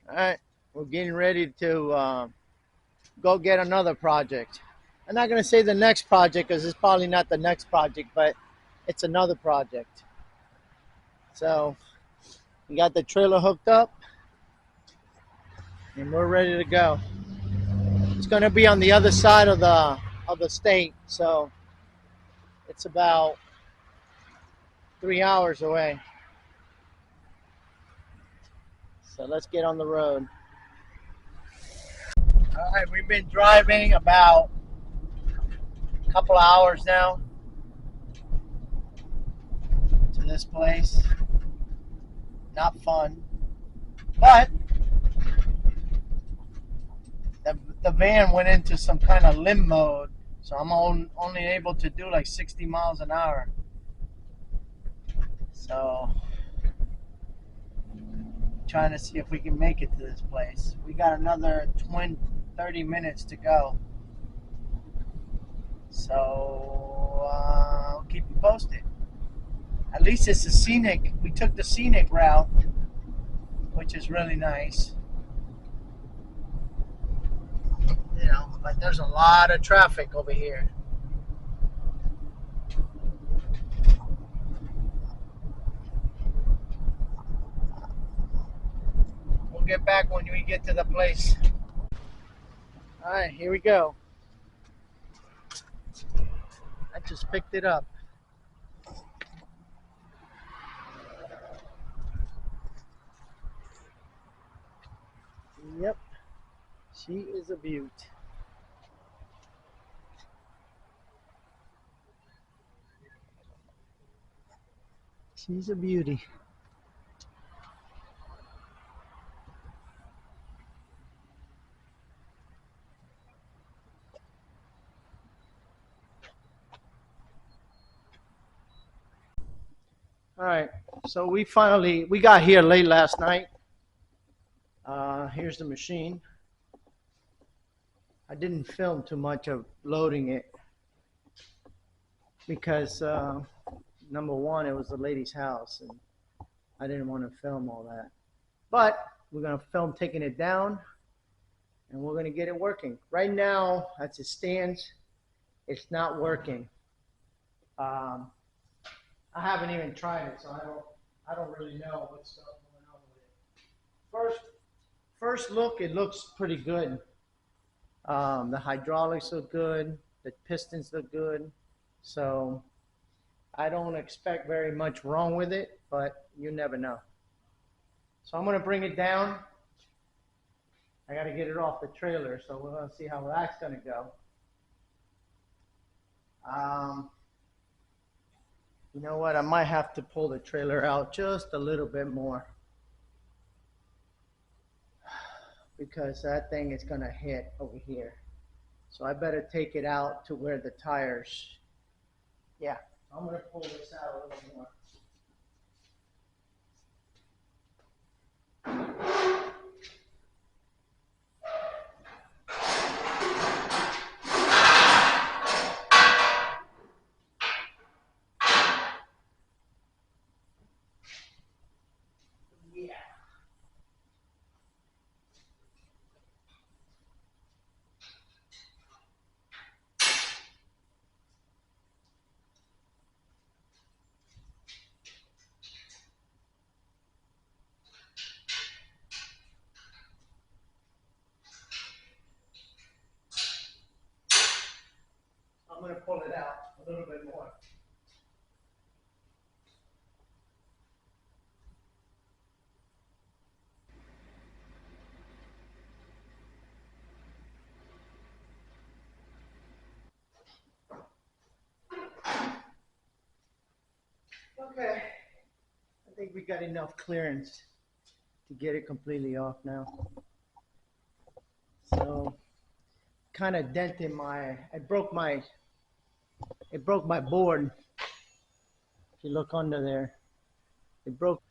All right, we're getting ready to go get another project. I'm not going to say the next project because it's probably not the next project, but it's another project. So we got the trailer hooked up and we're ready to go. It's going to be on the other side of the state, so it's about 3 hours away. So let's get on the road. All right, we've been driving about a couple hours now to this place. Not fun, but the van went into some kind of limb mode, so I'm only able to do like 60 miles an hour. So trying to see if we can make it to this place. We got another 30 minutes to go. So I'll keep you posted. At least it's a scenic. We took the scenic route, which is really nice. You know, but there's a lot of traffic over here. We'll get back when we get to the place. All right, here we go. I just picked it up. Yep, she is a beaut. She's a beauty. All right, so we got here late last night. Here's the machine. I didn't film too much of loading it because number one, it was the lady's house and I didn't want to film all that. But we're gonna film taking it down and we're gonna get it working. Right now, as it stands, it's not working. I haven't even tried it, so I don't really know what's going on with it. First look, it looks pretty good. The hydraulics look good. The pistons look good. So I don't expect very much wrong with it, but you never know. So I'm going to bring it down. I got to get it off the trailer, so we're going to see how that's going to go. You know what? I might have to pull the trailer out just a little bit more because that thing is going to hit over here. So I better take it out to where the tires. Yeah, I'm going to pull this out a little more. Yeah. I'm going to pull it out a little bit more. Okay, I think we got enough clearance to get it completely off now. So, kind of dented it broke my board. If you look under there, it broke.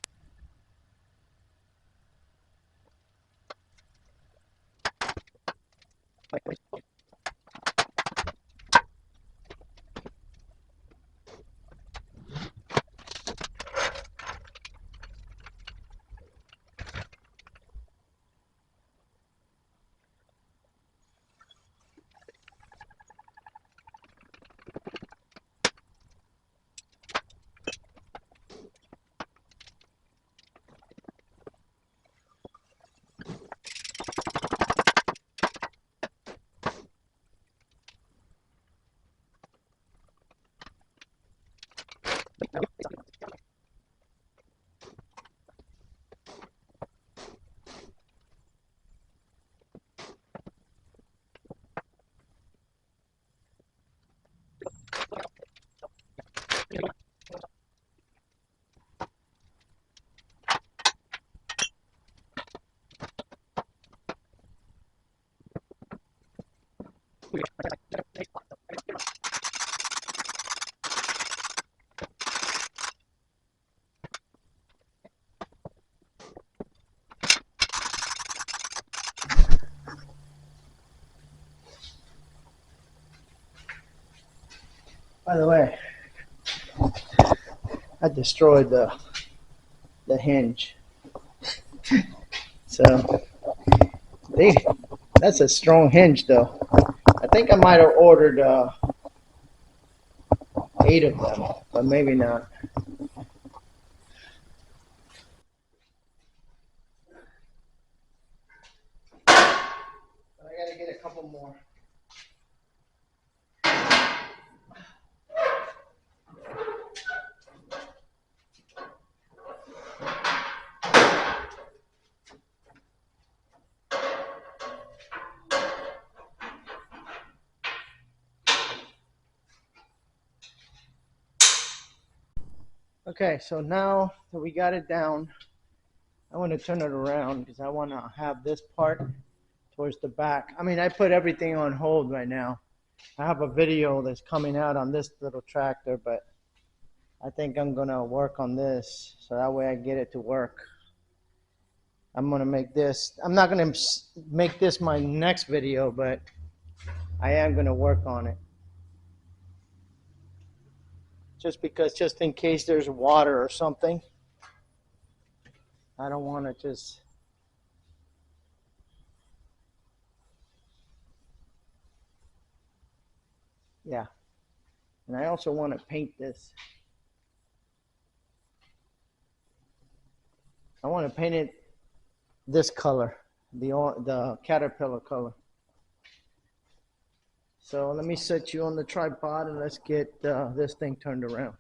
By the way, I destroyed the hinge. So that's a strong hinge though. I think I might have ordered 8 of them, but maybe not. I gotta get a couple more. Okay, so now that we got it down, I want to turn it around because I want to have this part towards the back. I mean, I put everything on hold right now. I have a video that's coming out on this little tractor, but I think I'm going to work on this so that way I get it to work. I'm going to make this, I'm not going to make this my next video, but I am going to work on it. Just because, just in case there's water or something, I don't want to just, yeah. And I also want to paint this. I want to paint it this color, the caterpillar color. So let me set you on the tripod and let's get this thing turned around.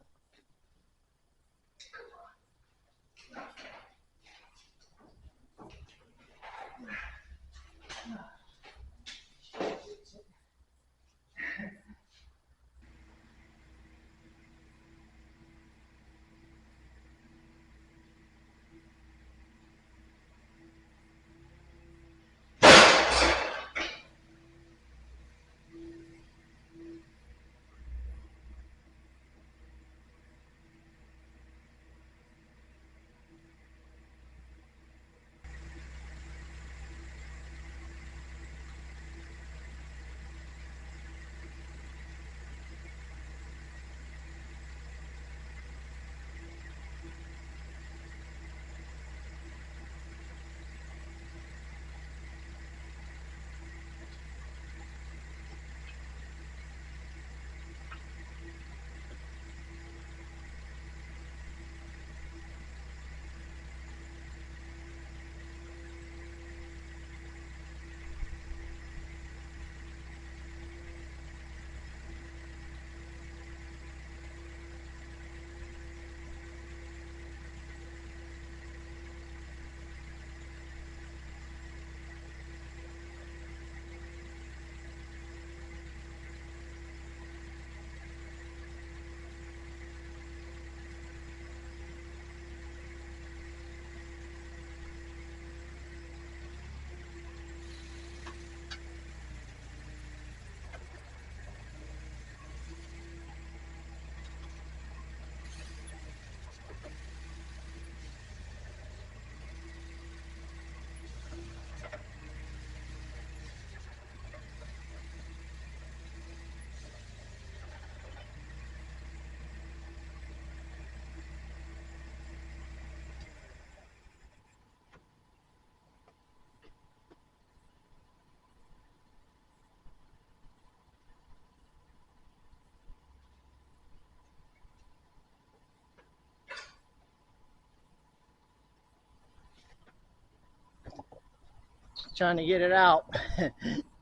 Trying to get it out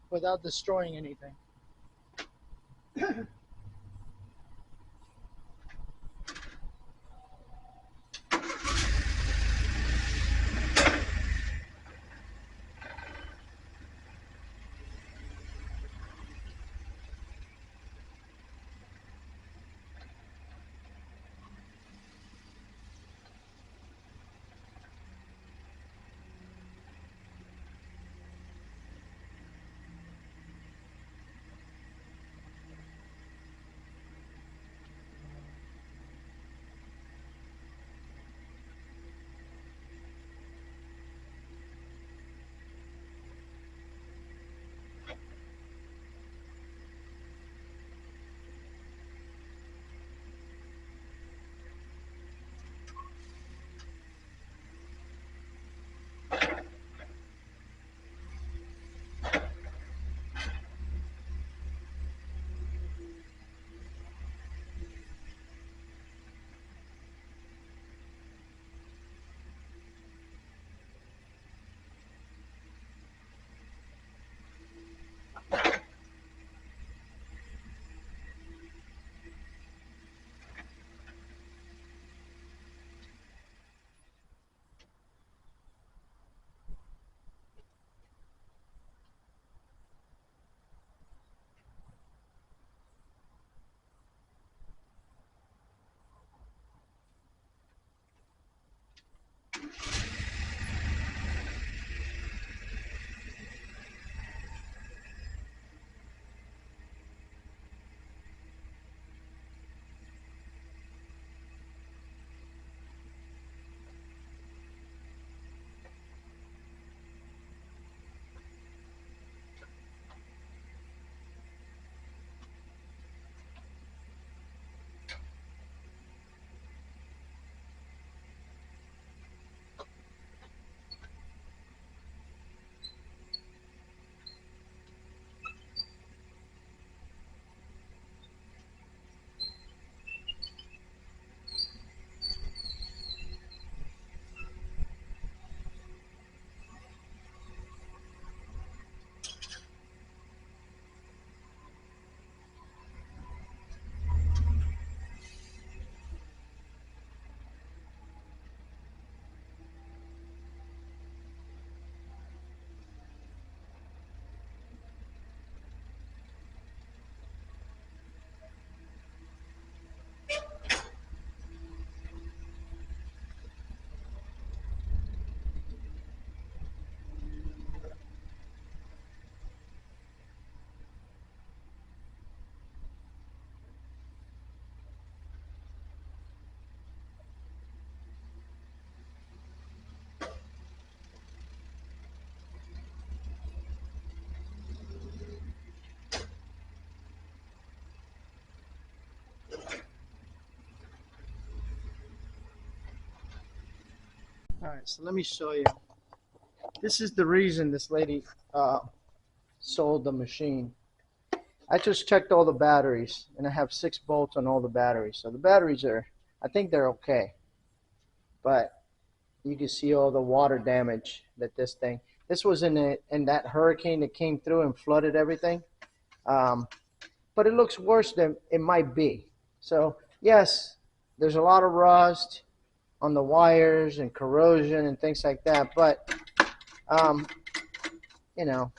without destroying anything. All right, so let me show you. This is the reason this lady sold the machine. I just checked all the batteries, and I have 6 bolts on all the batteries. So the batteries are, I think they're okay. But you can see all the water damage that this was in that hurricane that came through and flooded everything. But it looks worse than it might be. So yes, there's a lot of rust on the wires and corrosion and things like that. But you know,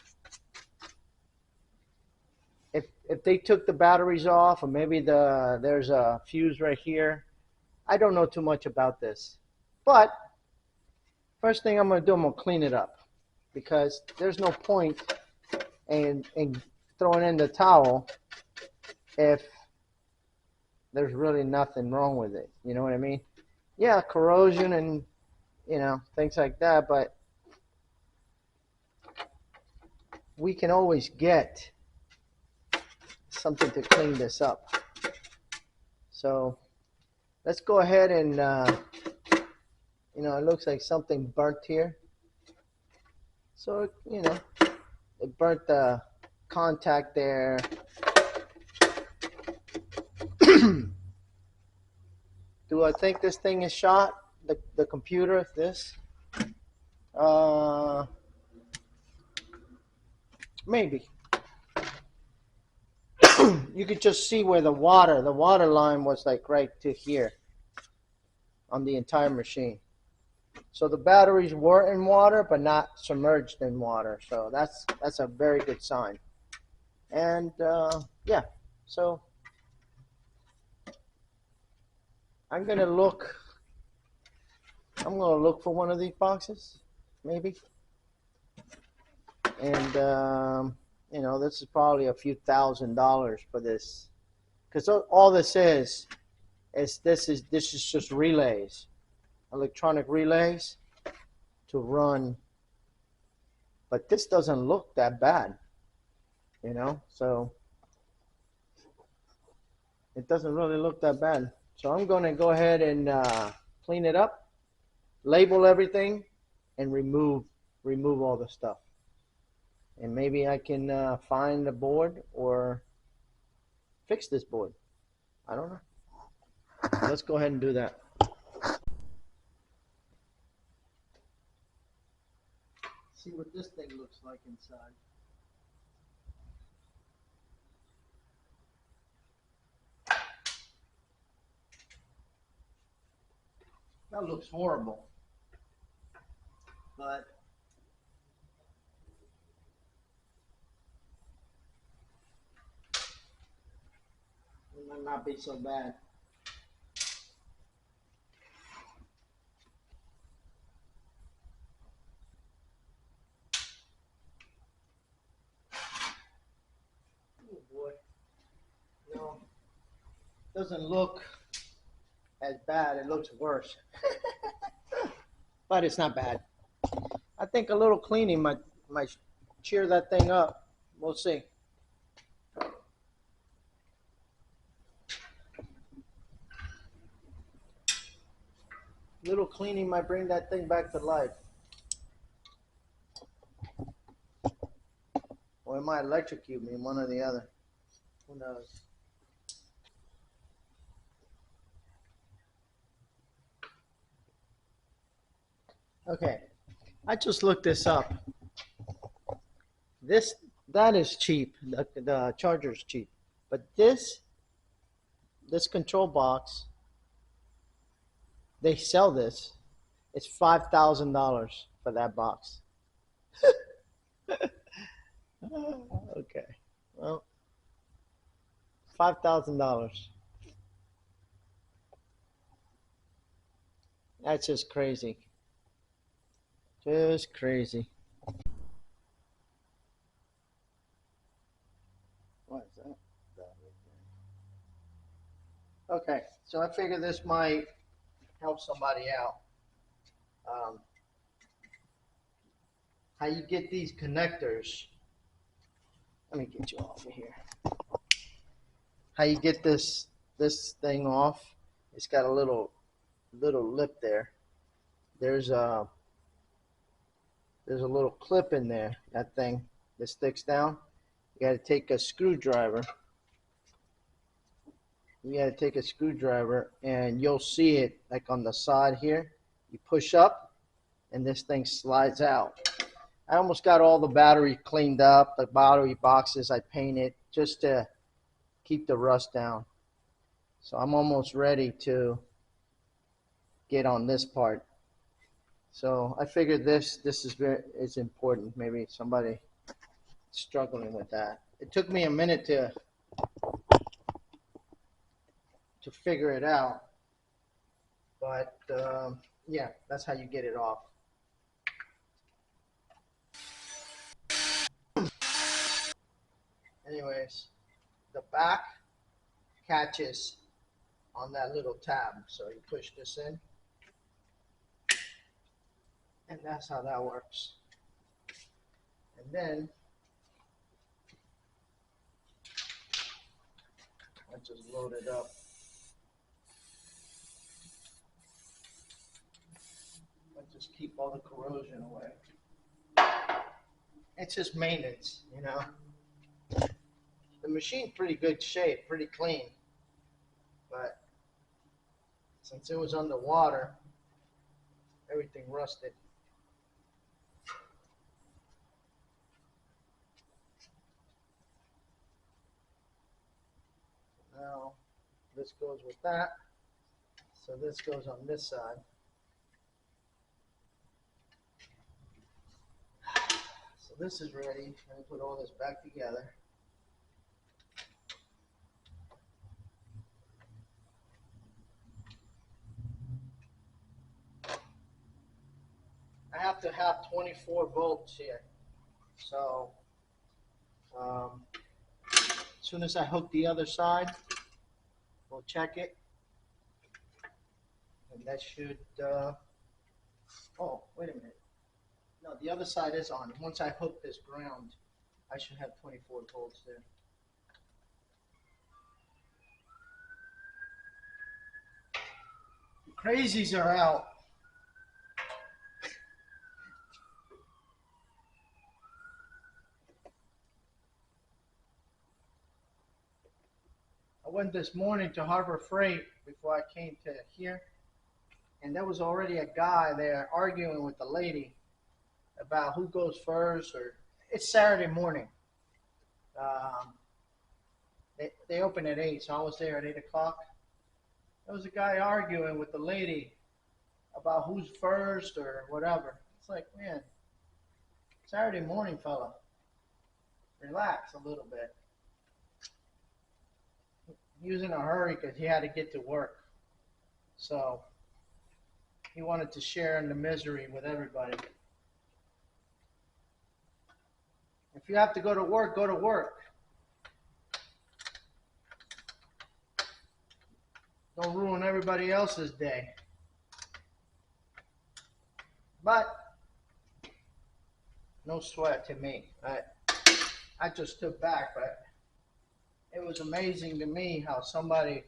if they took the batteries off, or maybe there's a fuse right here. I don't know too much about this, but first thing I'm going to do, I'm going to clean it up, because there's no point in throwing in the towel if there's really nothing wrong with it. You know what I mean? Yeah, corrosion and things like that, but we can always get something to clean this up. So let's go ahead and it looks like something burnt here. So it burnt the contact there. Do I think this thing is shot? The computer, this? Maybe. You could just see where the water line was, like right to here on the entire machine. So the batteries were in water, but not submerged in water. So that's a very good sign. And yeah, so I'm gonna look for one of these boxes, maybe. And this is probably a few $1,000s for this, because all this is just relays, electronic relays to run. But this doesn't look that bad, so it doesn't really look that bad. So I'm going to go ahead and clean it up, label everything, and remove all the stuff. And maybe I can find a board or fix this board. I don't know. Let's go ahead and do that. See what this thing looks like inside. That looks horrible. But it might not be so bad. Oh boy. No, doesn't look as bad. It looks worse. But it's not bad. I think a little cleaning might cheer that thing up. We'll see. Little cleaning might bring that thing back to life. Or it might electrocute me, one or the other. Who knows? Okay, I just looked this up. That is cheap. The charger is cheap, but this control box, they sell this. It's $5,000 for that box. Okay, well, $5,000. That's just crazy. Just crazy. What is that? Okay, so I figure this might help somebody out. How you get these connectors? Let me get you off of here. How you get this thing off? It's got a little lip there. there's a little clip in there, that thing that sticks down. You got to take a screwdriver. You got to take a screwdriver, and you'll see it like on the side here. You push up, and this thing slides out. I almost got all the battery cleaned up, the battery boxes I painted just to keep the rust down. So I'm almost ready to get on this part. So I figured this is important. Maybe somebody struggling with that. It took me a minute to figure it out, but yeah, that's how you get it off. Anyways, the back catches on that little tab, so you push this in, and that's how that works. And then I just load it up. I just keep all the corrosion away. It's just maintenance, you know. The machine's pretty good shape, pretty clean, but since it was underwater, everything rusted. Now this goes with that, so this goes on this side. So this is ready. Let me put all this back together. I have to have 24 volts here. So as soon as I hook the other side, we'll check it. And that should, oh, wait a minute. No, the other side is on. Once I hook this ground, I should have 24 volts there. The crazies are out. I went this morning to Harbor Freight before I came to here, and there was already a guy there arguing with the lady about who goes first. Or it's Saturday morning. They open at 8, so I was there at 8 o'clock. There was a guy arguing with the lady about who's first or whatever. It's like, man, Saturday morning, fella, relax a little bit. He was in a hurry because he had to get to work. So he wanted to share in the misery with everybody. If you have to go to work, go to work. Don't ruin everybody else's day. But no sweat to me. I just stood back, but it was amazing to me how somebody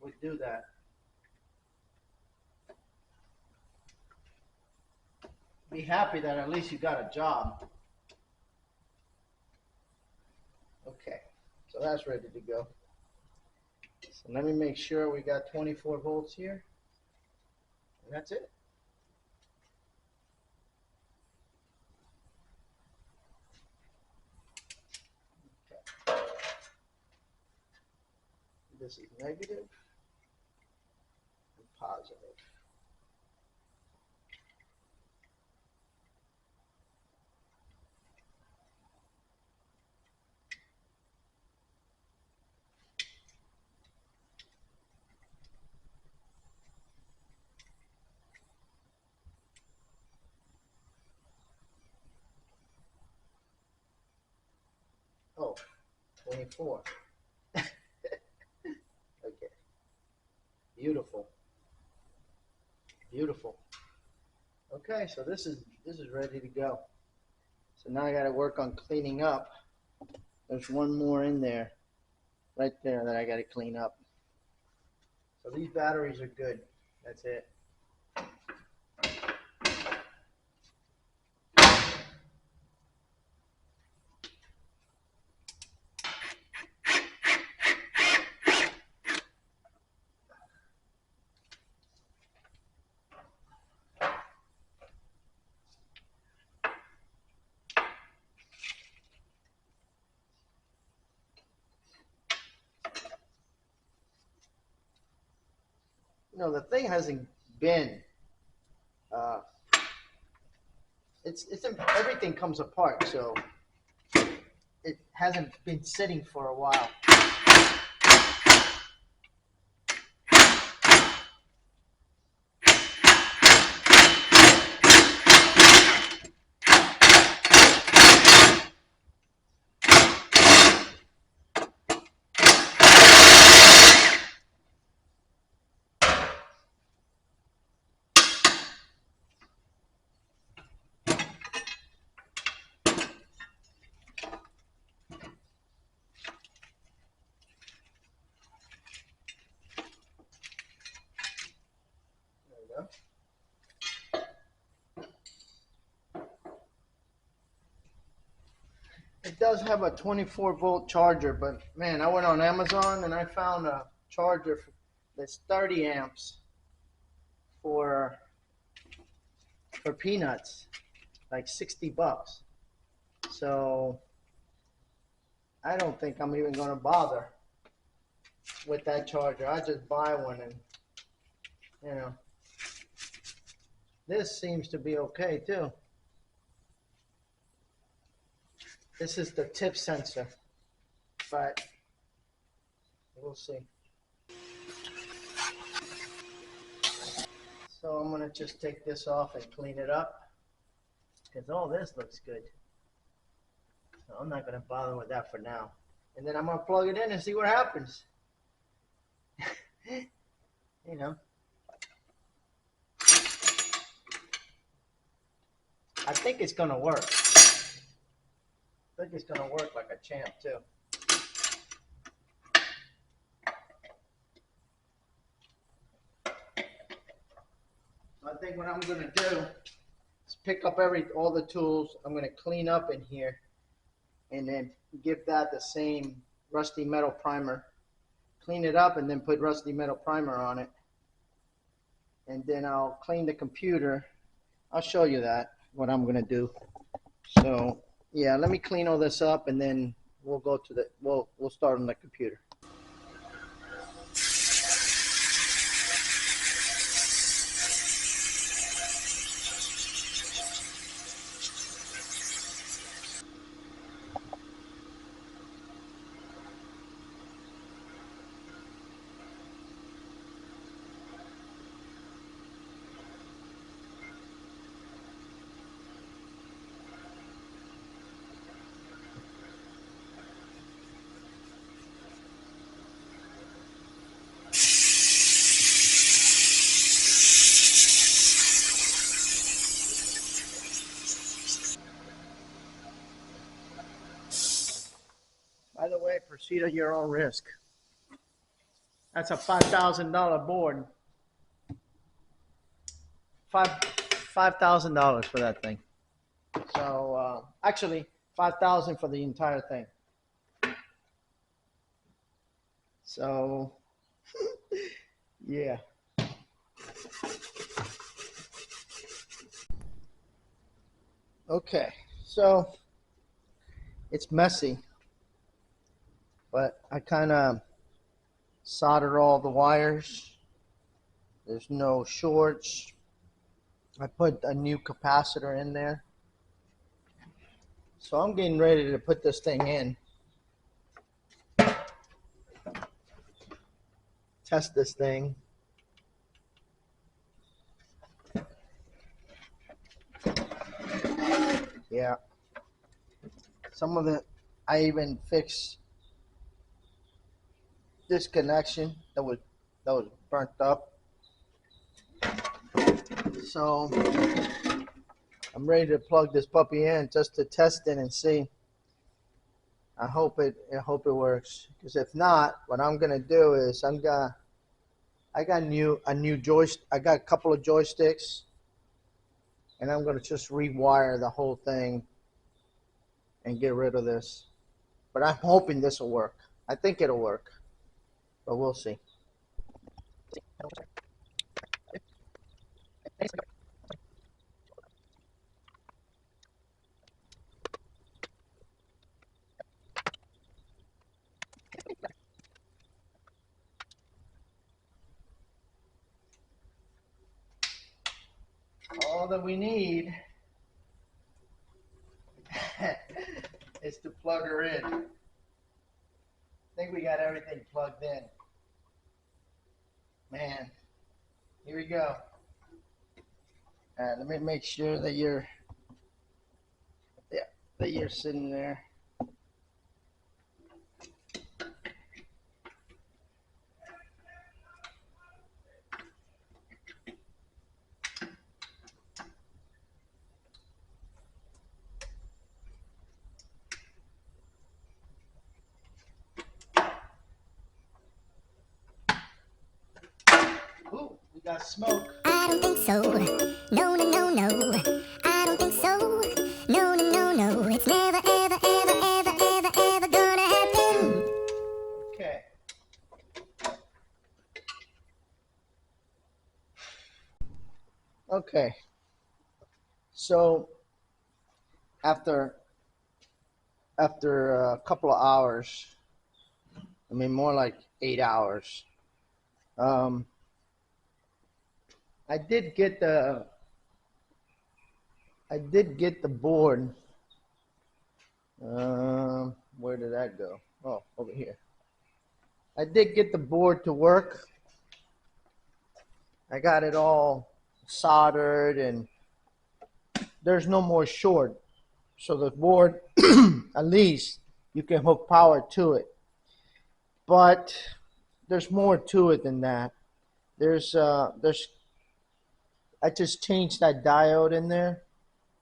would do that. Be happy that at least you got a job. Okay, so that's ready to go. So let me make sure we got 24 volts here. And that's it. Okay. This is negative and positive. Oh, 24. Okay. Beautiful. Beautiful. Okay, so this is ready to go. So now I got to work on cleaning up. There's one more in there, right there, that I got to clean up. So these batteries are good. That's it. You know, the thing hasn't been, uh, it's everything comes apart, so it hasn't been sitting for a while. There we go. It does have a 24-volt charger, but man, I went on Amazon and I found a charger that's 30 amps for peanuts, like $60. So I don't think I'm even going to bother with that charger. I just buy one, and you know, this seems to be okay too. This is the tip sensor, but we'll see. So I'm gonna just take this off and clean it up, because all this looks good. So I'm not gonna bother with that for now. And then I'm gonna plug it in and see what happens. You know, I think it's gonna work. I think it's gonna work like a champ too. I think what I'm gonna do is pick up all the tools. I'm gonna clean up in here, and then give that the same rusty metal primer. Clean it up and then put rusty metal primer on it. And then I'll clean the computer. I'll show you that, what I'm gonna do. So yeah, let me clean all this up, and then we'll go to we'll start on the computer. By the way, proceed at your own risk. That's a $5,000 board. $5,000 for that thing. So actually, $5,000 for the entire thing. So yeah. Okay, so it's messy, but I kind of soldered all the wires. There's no shorts. I put a new capacitor in there. So I'm getting ready to put this thing in. Test this thing. Yeah. Some of it, I even fixed this connection that was burnt up. So I'm ready to plug this puppy in just to test it and see. I hope it works. Because if not, what I'm gonna do is I I got a new joystick. I got a couple of joysticks, and I'm gonna just rewire the whole thing and get rid of this. But I'm hoping this will work. I think it'll work, but we'll see. All that we need is to plug her in. I think we got everything plugged in. Man, here we go. All right, let me make sure that you're sitting there. Ooh, we got smoke. I don't think so. No, no, no, no. I don't think so. No, no, no, no. It's never, ever, ever, ever, ever, ever gonna happen. Okay. Okay. So after a couple of hours, I mean more like 8 hours, um, I did get the board. Where did that go? Oh, over here. I did get the board to work. I got it all soldered, and there's no more short. So the board, at least, you can hook power to it. But there's more to it than that. I just changed that diode in there,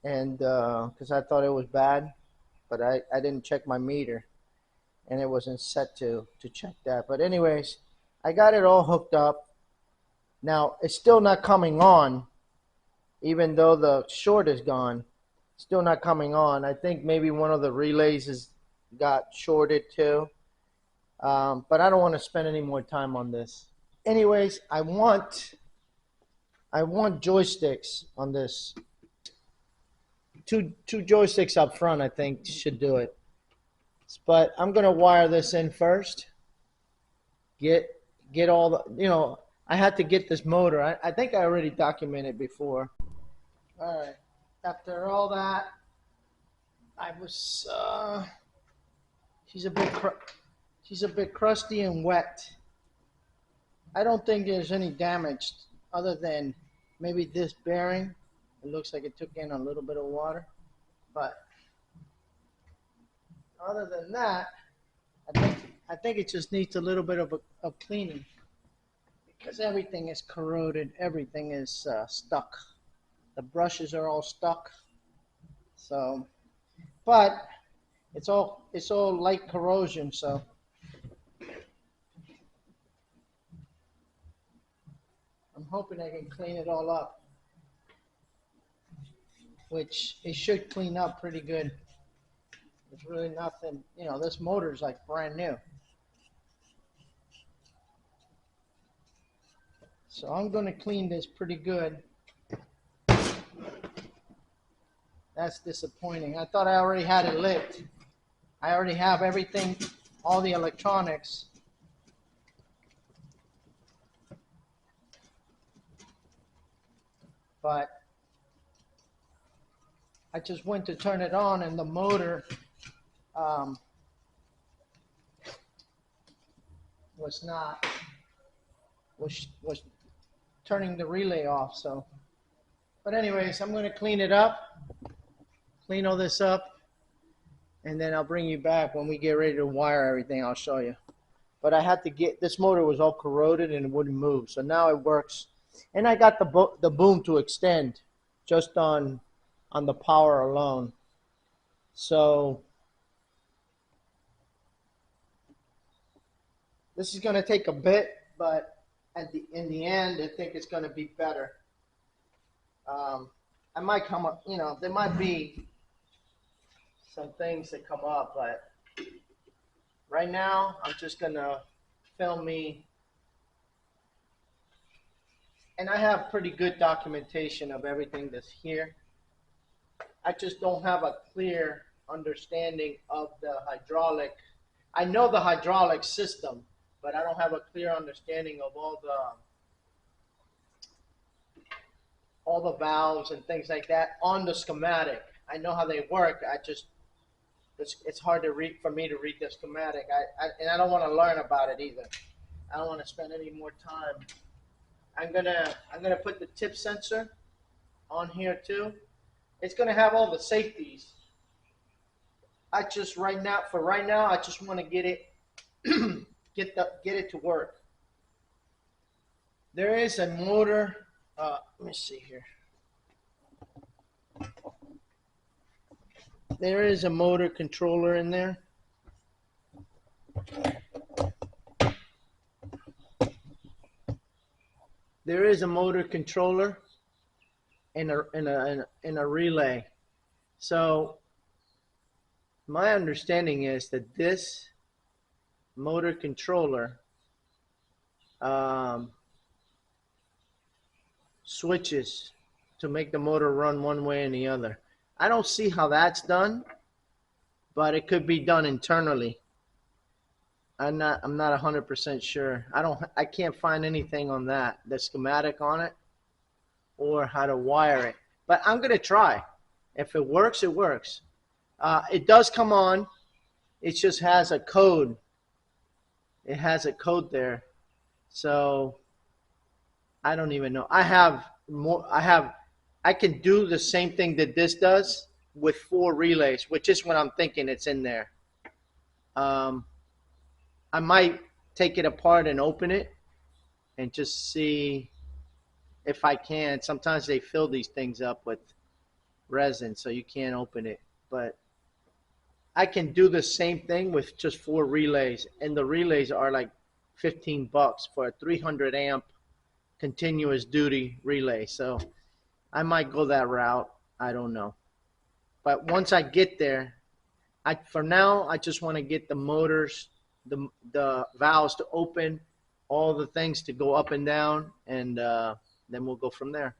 and because I thought it was bad, but I didn't check my meter, and it wasn't set to check that. But anyways, I got it all hooked up. Now it's still not coming on, even though the short is gone. Still not coming on. I think maybe one of the relays has got shorted too. But I don't want to spend any more time on this. Anyways, I want joysticks on this. Two joysticks up front, I think, should do it. But I'm gonna wire this in first. Get all the, I had to get this motor. I think I already documented before. All right. After all that, I was she's a bit crusty and wet. I don't think there's any damage other than maybe this bearing. It looks like it took in a little bit of water, but other than that, I think it just needs a little bit of cleaning, because everything is corroded. Everything is stuck. The brushes are all stuck. So, but it's all light corrosion. So I'm hoping I can clean it all up, which it should clean up pretty good. There's really nothing, this motor's like brand new. So I'm going to clean this pretty good. That's disappointing. I thought I already had it lit. I already have everything, all the electronics. But I just went to turn it on, and the motor was turning the relay off. So, but anyways, I'm going to clean it up, clean all this up, and then I'll bring you back when we get ready to wire everything. I'll show you. But I had to get, this motor was all corroded and it wouldn't move. So now it works. And I got the boom to extend just on the power alone. So this is going to take a bit, but in the end, I think it's going to be better. I might come up, there might be some things that come up, but right now I'm just going to film me. And I have pretty good documentation of everything that's here. I just don't have a clear understanding of the hydraulic. I know the hydraulic system, but I don't have a clear understanding of all the valves and things like that on the schematic. I know how they work. It's hard to read for me to read the schematic. And I don't want to learn about it either. I don't want to spend any more time. I'm gonna put the tip sensor on here too. It's gonna have all the safeties. Right now, I just want to get it get it to work. There is a motor. Let me see here. There is a motor controller in there. There is a motor controller and a relay. So my understanding is that this motor controller switches to make the motor run one way and the other. I don't see how that's done, but it could be done internally. I'm not 100% sure. I can't find anything on that, the schematic on it, or how to wire it. But I'm gonna try. If it works, it works. It does come on. It just has a code. It has a code there. So I don't even know. I can do the same thing that this does with 4 relays, which is what I'm thinking it's in there. I might take it apart and open it and just see if I can. Sometimes they fill these things up with resin, so you can't open it. But I can do the same thing with just 4 relays, and the relays are like $15 for a 300 amp continuous duty relay. So I might go that route. I don't know. But once I get there, for now, I just want to get the motors, the valves to open, all the things to go up and down, and then we'll go from there.